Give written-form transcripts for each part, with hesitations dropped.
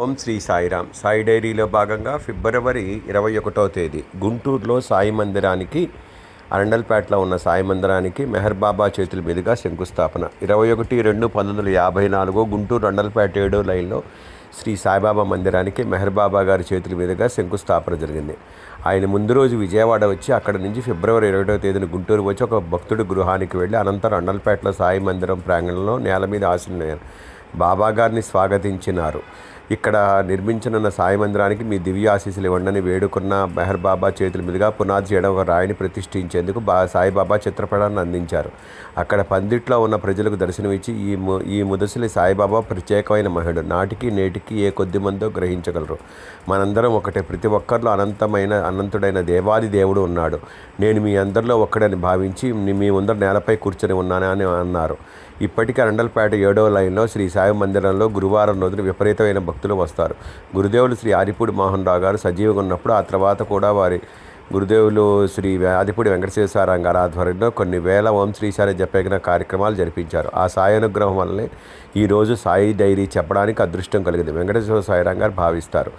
ఓం శ్రీ సాయిరామ్. సాయి డైరీలో భాగంగా ఫిబ్రవరి 21వ తేదీ గుంటూరులో సాయి మందిరానికి, అరండల్పేటలో ఉన్న సాయి మందిరానికి మెహర్ బాబా చేతుల మీదుగా శంకుస్థాపన. 21/2/1954 గుంటూరు అండల్పేట 7వ లైన్లో శ్రీ సాయిబాబా మందిరానికి మెహర్ బాబా గారి చేతుల మీదుగా శంకుస్థాపన జరిగింది. ఆయన ముందు రోజు విజయవాడ వచ్చి అక్కడి నుంచి ఫిబ్రవరి 21వ తేదీన గుంటూరు వచ్చి ఒక భక్తుడి గృహానికి వెళ్ళి అనంతరం అండల్పేటలో సాయి మందిరం ప్రాంగణంలో నేల మీద ఆసీనులైన బాబా గారిని స్వాగతించినారు. ఇక్కడ నిర్మించనున్న సాయి మందిరానికి మీ దివ్య ఆశీస్సులు ఇవ్వండి వేడుకున్న మెహర్ బాబా చేతుల మీదుగా పునాది చేయడం ఒక రాయిని ప్రతిష్ఠించేందుకు సాయిబాబా చిత్రపటాన్ని అందించారు. అక్కడ పందిట్లో ఉన్న ప్రజలకు దర్శనమిచ్చి ఈ ముదసలి సాయిబాబా ప్రత్యేకమైన మహిళ, నాటికి నేటికి ఏ కొద్ది మందో గ్రహించగలరు. మనందరం ఒకటే, ప్రతి ఒక్కరిలో అనంతుడైన దేవాది దేవుడు ఉన్నాడు. నేను మీ అందరిలో ఒక్కడని భావించి మీ ముందర నేలపై కూర్చొని ఉన్నానని అన్నారు. ఇప్పటికీ అరండల్పేట 7వ లైన్లో శ్రీ సాయి మందిరంలో గురువారం రోజున విపరీతమైన భక్తులు వస్తారు. గురుదేవులు శ్రీ ఆదిపూడి మోహన్ రావు గారు సజీవంగా ఉన్నప్పుడు, ఆ తర్వాత కూడా వారి గురుదేవులు శ్రీ ఆదిపూడి వెంకటేశ్వర గారి ఆధ్వర్యంలో కొన్ని వేల ఓం శ్రీ సాయి జపయజ్ఞ కార్యక్రమాలు జరిపించారు. ఆ సాయి అనుగ్రహం వల్లనే ఈరోజు సాయి డైరీ చెప్పడానికి అదృష్టం కలిగింది వెంకటేశ్వర సాయిరాం గారు భావిస్తారు.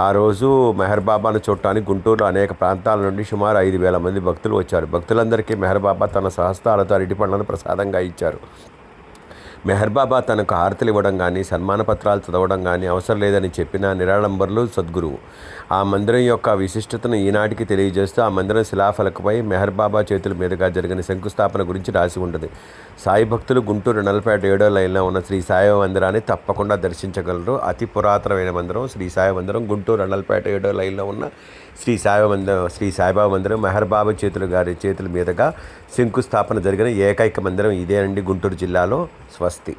ఆ రోజు మెహర్ బాబాను చూడటానికి గుంటూరులో అనేక ప్రాంతాల నుండి సుమారు 5,000 మంది భక్తులు వచ్చారు. భక్తులందరికీ మెహర్ బాబా తన సహస్రాలతో అరటి పండ్లను ప్రసాదంగా ఇచ్చారు. మెహర్ బాబా తనకు హారతలు ఇవ్వడం కానీ, సన్మాన పత్రాలు చదవడం కానీ అవసరం లేదని చెప్పిన నిరాడంబరులు సద్గురువు. ఆ మందిరం యొక్క విశిష్టతను ఈనాటికి తెలియజేస్తూ ఆ మందిరం శిలాఫలకపై మెహర్ బాబా చేతుల మీదుగా జరిగిన శంకుస్థాపన గురించి రాసి ఉంటుంది. సాయి భక్తులు గుంటూరు నల్లపేట 7వ లైన్లో ఉన్న శ్రీ సాయి మందిరాన్ని తప్పకుండా దర్శించగలరు. అతి పురాతనమైన మందిరం శ్రీ సాయి మందిరం. గుంటూరు నల్లపేట 7వ లైన్లో ఉన్న శ్రీ సాయిబాబా మందిరం మెహర్ బాబా చేతుల మీదుగా శంకుస్థాపన జరిగిన ఏకైక మందిరం ఇదేనండి గుంటూరు జిల్లాలో. స్వస్తి.